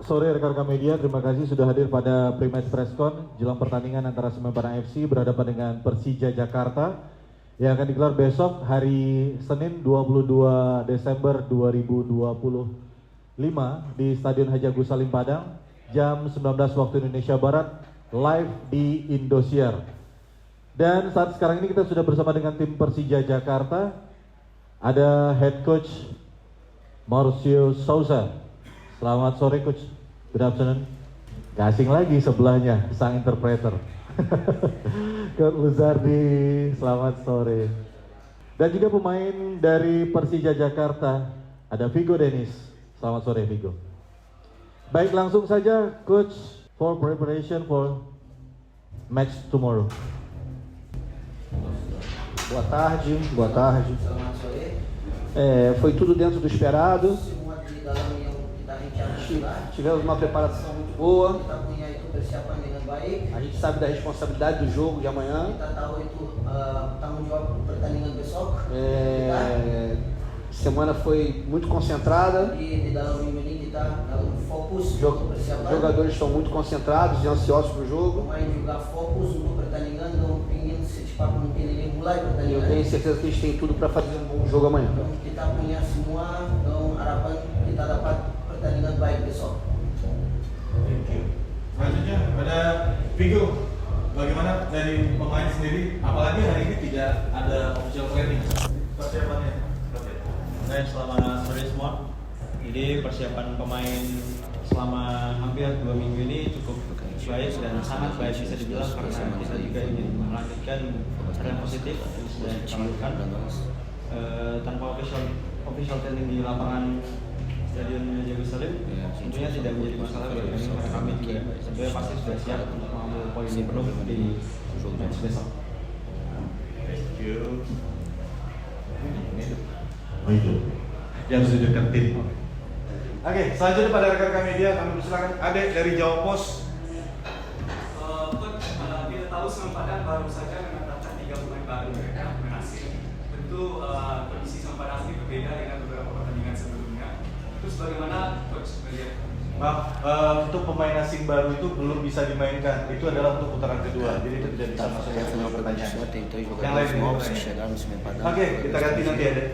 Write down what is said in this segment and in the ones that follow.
sore rekan-rekan media, terima kasih sudah hadir pada pre-match presscon jelang pertandingan antara Semen Padang FC berhadapan dengan Persija Jakarta yang akan digelar besok hari Senin 22 Desember 2025 di Stadion Haji Agus Salim Padang jam 19 waktu Indonesia Barat live di Indosiar. Dan saat sekarang ini kita sudah bersama dengan tim Persija Jakarta. Ada head coach Marcio Souza. Selamat sore coach. Good afternoon. Gak asing lagi sebelahnya sang interpreter. Coach Luzardi, selamat sore. Dan juga pemain dari Persija Jakarta, ada Vigo Dennis. Selamat sore Vigo. Baik, langsung saja coach for preparation for match tomorrow. Boa tarde, boa tarde. Selamat sore. Foi tudo dentro do esperado. Semua di dalam yang kita rencanakan. Tivemos uma preparação muito boa. Kita punya itu persiapan dengan baik. A gente sabe da responsabilidade do jogo de amanhã. Kita tahu itu tanggung jawab pertandingan besok. Semana foi muito concentrada. Di dalam minggu ini kita fokus untuk persiapan. Jogadores estão muito concentrados e ansiosos para o jogo. Pemain juga fokus untuk pertandingan dan ingin secepat mungkin ini mulai Eu pertandingan. tenho certeza que a gente tem tudo para fazer um bom jogo amanhã. Kita punya semua harapan kita dapat pertandingan baik besok. Thank you. Selanjutnya ada Vigo. Bagaimana dari pemain sendiri? Apalagi hari ini tidak ada official training. Persiapannya. Baik, selamat sore semua. Jadi persiapan pemain selama hampir 2 minggu ini cukup baik dan sangat baik bisa dibilang karena kita juga ingin melanjutkan tren positif yang sudah kita lakukan tanpa official training di lapangan Stadion Haji Agus Salim. Tentunya tidak menjadi masalah bagi kami karena kami juga tentunya pasti sudah siap untuk mengambil poin penuh di match besok. Thank you. Itu yang sudah dekat tim. Oke, selanjutnya pada rekan-rekan media kami persilakan Ade dari Jawa Pos. Kita tahu Semen Padang baru saja mendatangkan 3 pemain baru mereka pemain asing. Tentu kondisi Semen Padang ini berbeda dengan beberapa pertandingan sebelumnya. Terus bagaimana coach melihat? Untuk pemain asing baru itu belum bisa dimainkan. Itu adalah untuk putaran kedua. Jadi itu tidak bisa masuk ke semua pertanyaan. Yang lain Oke, kita ganti nanti Ade.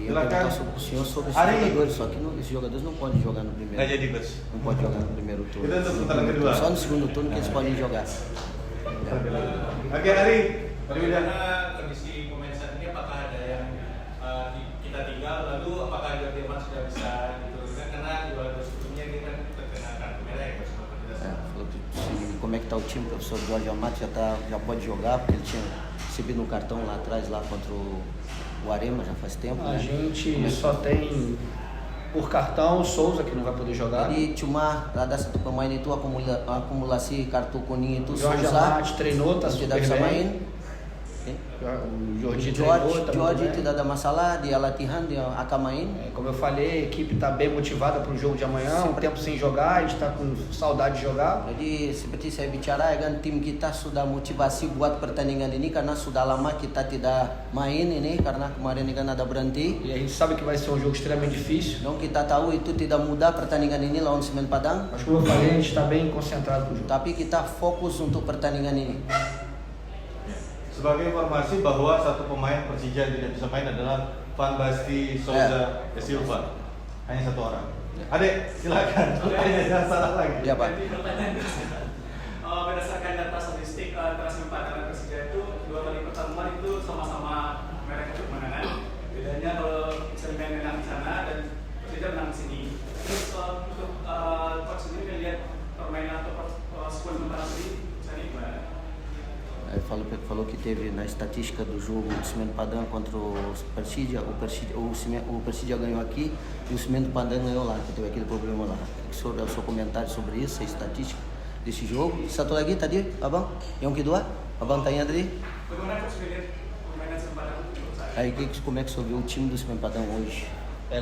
Eu perguntar sobre o senhor sobre esses jogadores, só que esses jogadores não podem jogar no primeiro. Nggak jadi coach. Não pode jogar no primeiro turno. Itu untuk putaran kedua. Só no segundo turno que eles podem jogar. Oke, Ari. Bagaimana kondisi pemain saat ini? Apakah ada yang kita tinggal? Lalu apakah Jordi sudah bisa diturunkan? Karena di laga sebelumnya dia kan terkena kartu merah ya, coach. Falou que como é que tá o time, o professor Jorge Amat já pode jogar, porque ele tinha recebido um cartão lá atrás lá contra o Arema já faz tempo. A né? gente só tem por cartão o Souza que não vai poder jogar. Jadi cuma ada satu pemain itu akumulasi kartu kuning itu Jorge Souza Amat treinou, tá super tidak bisa bem. main. O Jordi treinou, tá muito George bem. tidak ada masalah, dia latihan, dia akan main. Como eu falei, a equipe está bem motivada para o jogo de amanhã, um tempo sem jogar, a gente está com saudade de jogar. Jadi seperti saya bicara ya kan, tim kita sudah motivasi buat pertandingan ini karena sudah lama kita tidak main ini karena kemarin kan ada berhenti. E a gente sabe que vai ser um jogo extremamente difícil. Dan kita tahu itu tidak mudah pertandingan ini lawan Semen Padang. Mas como eu falei, a gente está bem concentrado para o jogo. Tapi kita fokus untuk pertandingan ini. Sebagai informasi bahwa satu pemain Persija yang tidak bisa main adalah Van Basti Souza da Silva. Hanya satu orang. Adek, silakan. Pertanyaan jangan salah lagi. Ya Pak. Jadi pertanyaan berdasarkan data statistik antara Semen Padang dan Persija itu 2 kali pertemuan itu sama-sama mereka kemenangan. Bedanya kalau Semen menang di sana dan Persija menang di sini. Terus untuk coach sendiri lihat permainan atau squad Semen sendiri sendiri gimana? Ele falou que teve na estatística do jogo o Cimento Padang contra o Persija ganhou aqui e o Cimento Padang ganhou lá, que teve aquele problema lá. O seu comentário sobre isso, a estatística desse jogo. Satu lagi tadi, Abang, yang kedua, Abang tanya tadi. Bagaimana coach melihat permainan Semen Padang menurut saya? Aí como é que você viu o time do Cimento Padang hoje?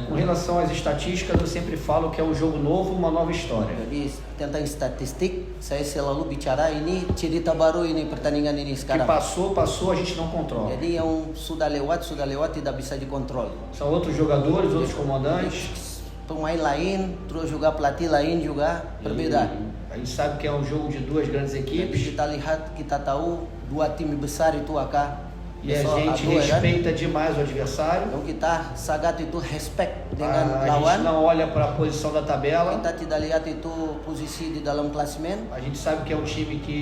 Com relação às estatísticas, eu sempre falo que é um jogo novo, uma nova história. Jadi tentang statistik, saya selalu bicara ini cerita baru ini pertandingan ini O que sekarang. passou, a gente não controla. Jadi yang sudah lewat tidak bisa dikontrol. São outros jogadores, outros comandantes. pemain lain, terus juga pelatih lain juga berbeda. A gente sabe que é um jogo de duas grandes Jadi equipes kita lihat, kita tahu dua tim besar itu akan e a gente respeita demais o adversário. Então kita sangat itu respect dengan A gente lawan. não olha para a posição da tabela. Kita tidak lihat itu posisi di dalam klasemen. A gente sabe que é um time que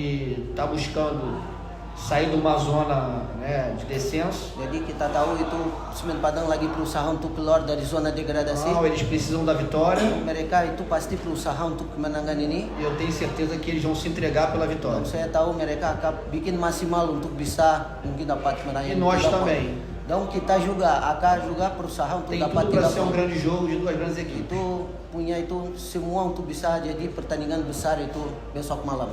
está buscando sair de uma zona, né, de descenso. Jadi kita tahu itu Semen Padang lagi berusaha untuk keluar dari zona degradasi. Não, eles precisam da vitória Mereka itu pasti berusaha untuk kemenangan ini. e eu tenho certeza que eles vão se entregar pela vitória. Dan saya tahu mereka akan bikin maksimal untuk bisa mungkin dapat E meraih nós 3 poin. também. Dan kita juga akan juga berusaha untuk Tem dapat tudo para 3 ser um poin. grande jogo de duas grandes equipes. Itu punya itu semua untuk bisa jadi pertandingan besar itu besok malam.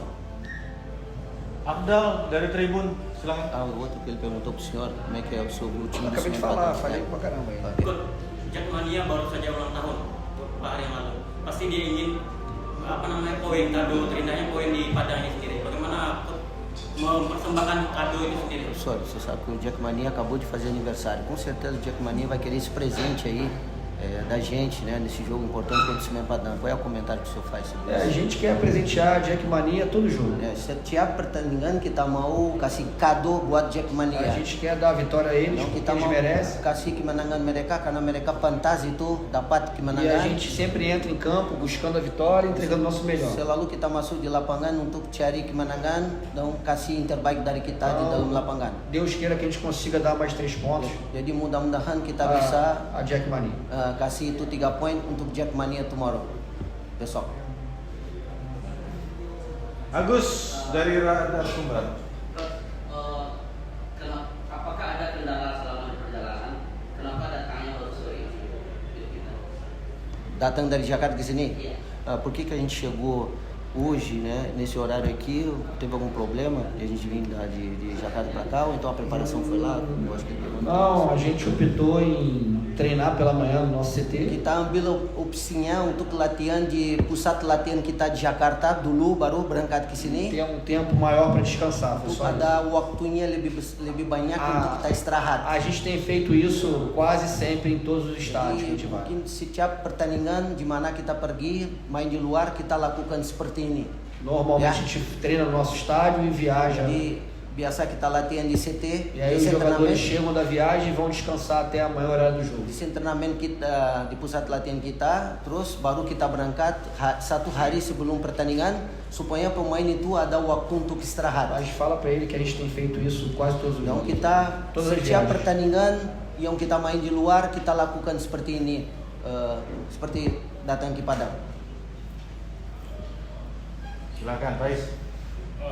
Abdal dari Tribun, silakan. Ah, o outro que ele perguntou pro senhor como é que é o seu time do Acabei de Semen falar, Padang. falei pra caramba aí. Ikut Jackmania baru saja ulang tahun beberapa hari yang lalu. Pasti dia ingin poin kado terindahnya poin di Padangnya sendiri. Bagaimana mempersembahkan kado itu sendiri? Professor, você sabe que o Jackmania acabou de fazer aniversário. Com certeza o Jackmania vai querer esse presente aí da gente, né, nesse jogo importante contra o Semen Padang. Qual é o comentário que o senhor faz sobre A isso? gente quer presentear a Jackmania todo jogo. Setiap pertandingan kita mau kasih kado buat A Jackmania. gente quer dar a vitória a eles, Yang porque kita eles mau merecem. kasih kemenangan mereka karena mereka pantas itu dapat E a kemenangan. gente sempre entra em campo buscando a vitória e entregando o nosso melhor. Selalu kita masuk di lapangan untuk cari kemenangan dan kasih yang terbaik dari kita di dalam lapangan. Deus queira que a gente consiga dar mais 3 pontos Jadi mudah-mudahan kita bisa a Jackmania. kasih itu 3 poin untuk Jackmania tomorrow, besok. Agus dari Radar Sumber. Apakah ada kendala selama perjalanan? Kenapa datangnya baru sore ini? Datang dari Jakarta ke sini. Iya. Por que a gente chegou hoje, né, nesse horário aqui? Teve algum problema? E a gente vindo de Jakarta para cá, ou então a preparação foi lá? Eu acho que Não, a gente optou em treinar pela manhã no nosso CT. Kita ambil opsinya untuk latihan di pusat latihan kita di Jakarta dulu, baru berangkat ke sini. Ter um tempo maior para descansar. Foi Untuk só isso. ada waktunya lebih banyak untuk kita istirahat. A gente tem feito isso quase sempre em todos os estádios que a Jadi gente vai. mungkin setiap pertandingan di mana kita pergi main di luar, kita lakukan seperti ini. Normalmente Ya. a gente treina no nosso estádio e viaja. Jadi biasa kita latihan di CT, E aí di os jogadores treinamento, chegam da viagem e vão descansar até amanhã o horário do jogo. di treinamento kita di pusat latihan kita, terus baru kita berangkat 1 hari sebelum pertandingan supaya pemain itu ada waktu untuk istirahat. Mas fala pra ele que a gente tem feito isso quase todos os Yang jogos. kita Todas as setiap viagens. pertandingan yang kita main di luar kita lakukan seperti ini, seperti datang ke Padang. Silakan, Faiz.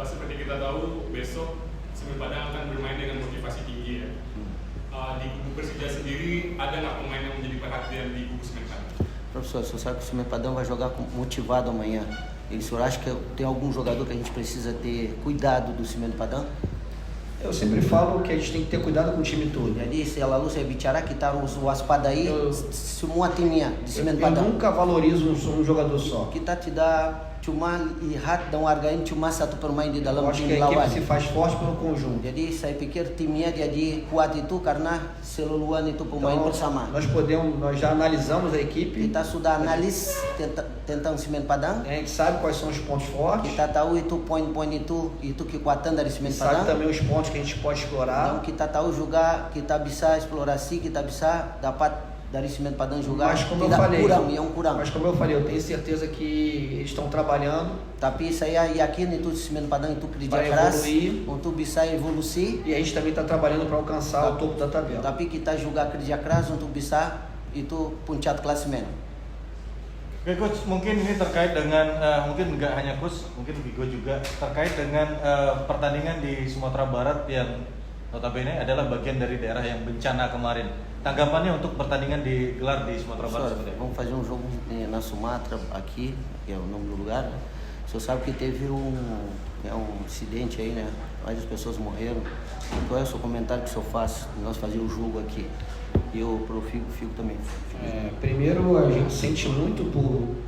Seperti kita tahu, besok Semen Padang akan bermain dengan motivasi tinggi ya. Di kubu Persija sendiri, ada nggak pemain yang menjadi perhatian di kubu Semen Padang? Professor, você sabe que o Semen Padang vai jogar motivado amanhã. E o senhor acha que tem algum jogador que a gente precisa ter cuidado do Semen Padang? Eu sempre falo que a gente tem que ter cuidado com o time todo. Jadi selalu saya bicara kita harus waspadai semua timnya di Semen Eu Padang. nunca valorizo um jogador só. Kita tidak cuma lihat dan hargain cuma satu pemain di dalam Eu acho que tim a lawan. equipe se faz forte pelo conjunto. Jadi saya pikir timnya jadi kuat itu karena seluruhan itu pemain Então, bersama. nós já analisamos a equipe. Kita sudah analis tentang Semen Padang. A gente sabe quais são os pontos fortes. Kita tahu itu poin-poin itu kekuatan dari Semen Sabe Padang. também os pontos que a gente pode Dan explorar. kita tahu juga kita bisa eksplorasi, kita bisa dapat dari Semen Padang juga Mas como eu tidak falei, kurang. mas como eu falei, eu tenho certeza que eles estão trabalhando Tapi saya yakin itu Semen Padang itu kerja para keras evoluir untuk bisa evolusi. e a gente também está trabalhando para alcançar o topo da tabela. Tapi kita juga kerja keras untuk bisa itu puncak klasemen. Oke Coach, mungkin ini terkait dengan mungkin nggak hanya Coach, mungkin Vigo juga terkait dengan pertandingan di Sumatera Barat yang notabene adalah bagian dari daerah yang bencana kemarin. Tanggapannya untuk pertandingan digelar di Sumatera Barat Professor, seperti apa? vamos fazer um jogo na Sumatra aqui, que é o nome do lugar. O senhor sabe que teve um acidente aí, né? Várias pessoas morreram. Qual é o seu comentário que o senhor faz? Nós fazíamos o jogo aqui. E eu pro Figo também. Primeiro, a gente sente muito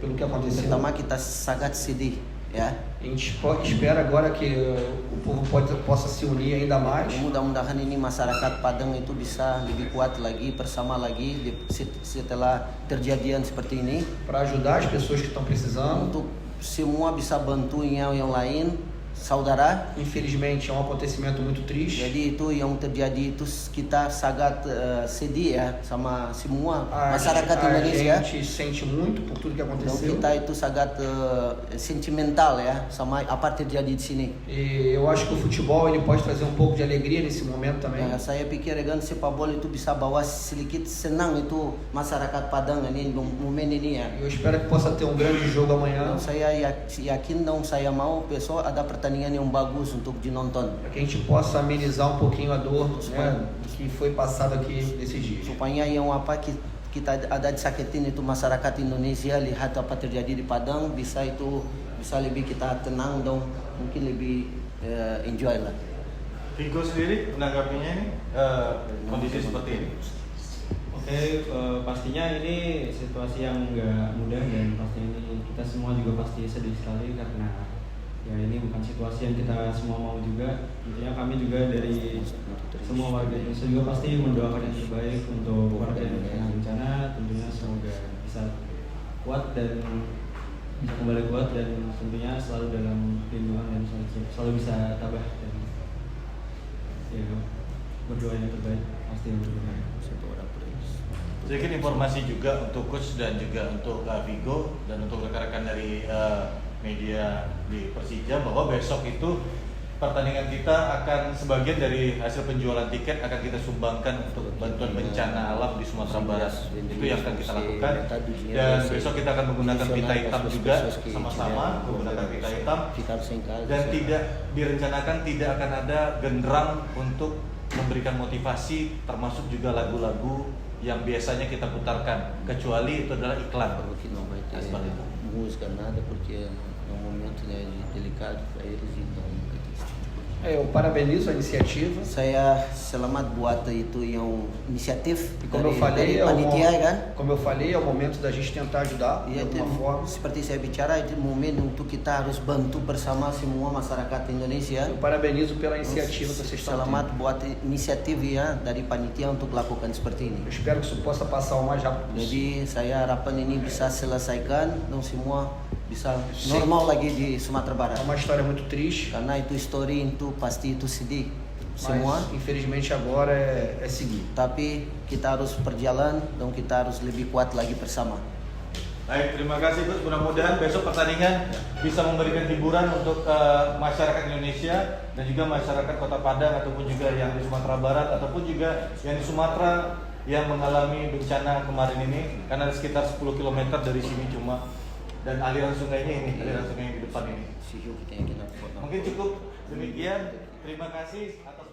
pelo que aconteceu. Pertama kita sangat sedih ya. A gente espera agora que o povo possa se unir ainda mais. Mudah-mudahan ini masyarakat Padang itu bisa lebih kuat lagi, bersama lagi setelah terjadian seperti ini. Para ajudar as pessoas que estão precisando. Untuk semua bisa bantu yang lain, saudara. Infelizmente é um acontecimento muito triste. Jadi itu yang terjadi itu kita sangat sedih ya sama semua masyarakat Indonesia. A gente sente muito por tudo que aconteceu. Kita itu sangat sentimental ya sama apa terjadi di sini. E eu acho que o futebol ele pode trazer um pouco de alegria nesse momento também. Saya pikir kan sepak bola itu bisa bawa sedikit senang itu masyarakat Padang ini momen ini ya. Eu espero que possa ter um grande jogo amanhã. Saya yakin saya mau besok ada pertandingan yang bagus untuk dinonton. Para que a gente possa amenizar um pouquinho a dor, né, que foi passado aqui nesses dias. Supaya yang apa kita ada disakitin itu masyarakat Indonesia lihat apa terjadi di Padang bisa lebih kita tenang dong, mungkin lebih enjoy lah. Vigo sendiri menanggapinya ini kondisi seperti ini. Oke, pastinya ini situasi yang nggak mudah dan pastinya ini kita semua juga pasti sedih sekali karena ya ini bukan situasi yang kita semua mau juga. Tentunya kami juga dari semua warga Indonesia juga pasti mendoakan yang terbaik untuk warga yang terkena bencana. Tentunya semoga bisa kuat dan bisa kembali kuat dan tentunya selalu dalam lindungan dan selalu bisa tabah dan ya berdoa yang terbaik pasti yang terbaik. Sedikit informasi juga untuk coach dan juga untuk Vigo dan untuk rekan-rekan dari media di Persija bahwa besok itu pertandingan kita akan sebagian dari hasil penjualan tiket akan kita sumbangkan untuk bantuan bencana alam di Sumatera Barat. Itu yang akan kita lakukan dan besok kita akan menggunakan pita hitam juga sama-sama menggunakan pita hitam dan tidak direncanakan tidak akan ada genderang untuk memberikan motivasi termasuk juga lagu-lagu yang biasanya kita putarkan kecuali itu adalah iklan. Música nada porque é momento delicado para eles então. Eu parabenizo a iniciativa. Saya selamat buat itu yang inisiatif Como eu falei, é o momento da gente tentar ajudar de alguma forma. Seperti saya bicara itu momen untuk kita harus bantu bersama semua masyarakat Indonesia. Eu parabenizo pela inisiativa que vocês estão Selamat tendo. buat inisiatif ya dari panitia untuk lakukan seperti ini. Eu espero que isso possa passar o mais rápido possível. Jadi saya harapan ini bisa selesaikan dan semua bisa normal lagi di Sumatera Barat. É uma história muito triste. Karena itu histori itu pasti itu sedih semua. Mas infelizmente agora é seguir. Tapi kita harus berjalan dan kita harus lebih kuat lagi bersama. Baik, terima kasih Gus. Mudah-mudahan besok pertandingan bisa memberikan hiburan untuk masyarakat Indonesia dan juga masyarakat Kota Padang ataupun juga yang di Sumatera Barat ataupun juga yang di Sumatera yang mengalami bencana kemarin ini karena sekitar 10 km dari sini cuma dan aliran sungainya ini, aliran sungai yang di depan ini. Mungkin cukup demikian. Terima kasih atas